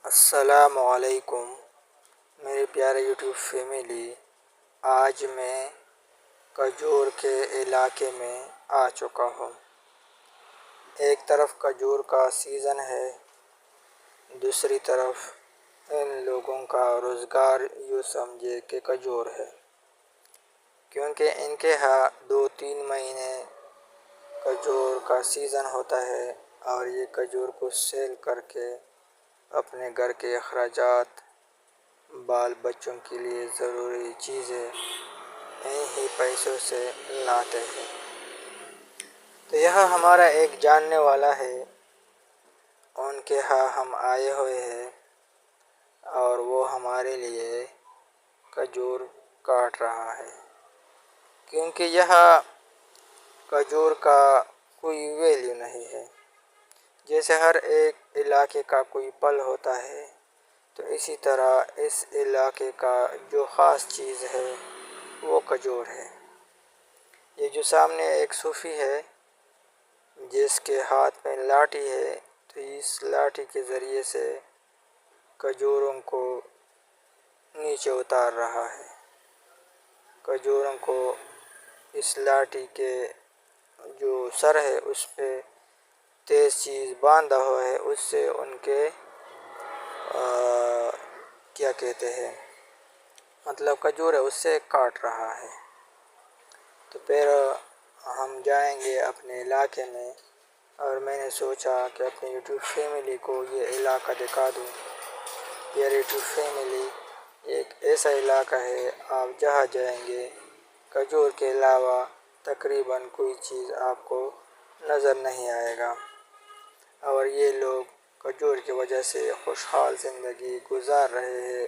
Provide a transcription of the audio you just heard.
السلام علیکم میرے پیارے یوٹیوب فیملی۔ آج میں کجھور کے علاقے میں آ چکا ہوں۔ ایک طرف کجھور کا سیزن ہے، دوسری طرف ان لوگوں کا روزگار یوں سمجھے کہ کجھور ہے، کیونکہ ان کے ہاں 2-3 مہینے کجھور کا سیزن ہوتا ہے اور یہ کجھور کو سیل کر کے اپنے گھر کے اخراجات، بال بچوں کے لیے ضروری چیزیں ان ہی پیسوں سے لاتے ہیں۔ تو یہاں ہمارا ایک جاننے والا ہے، ان کے ہاں ہم آئے ہوئے ہیں اور وہ ہمارے لیے کجھور کاٹ رہا ہے، کیونکہ یہاں کجھور کا کوئی ویلیو نہیں ہے۔ جیسے ہر ایک علاقے کا کوئی پل ہوتا ہے، تو اسی طرح اس علاقے کا جو خاص چیز ہے وہ کجھور ہے۔ یہ جو سامنے ایک صوفی ہے جس کے ہاتھ میں لاٹھی ہے، تو اس لاٹھی کے ذریعے سے کجھوروں کو نیچے اتار رہا ہے۔ کجھوروں کو اس لاٹھی کے جو سر ہے اس پہ تیز چیز باندھا ہوا ہے، اس سے ان کے کیا کہتے ہیں، مطلب کجھور ہے اس سے کاٹ رہا ہے۔ تو پھر ہم جائیں گے اپنے علاقے میں، اور میں نے سوچا کہ اپنے یوٹیوب فیملی کو یہ علاقہ دکھا دوں۔ پیارے یوٹیوب فیملی، ایک ایسا علاقہ ہے آپ جہاں جائیں گے کجھور کے علاوہ تقریباً کوئی چیز آپ کو نظر نہیں آئے گا، اور یہ لوگ کجھور کی وجہ سے خوشحال زندگی گزار رہے ہیں۔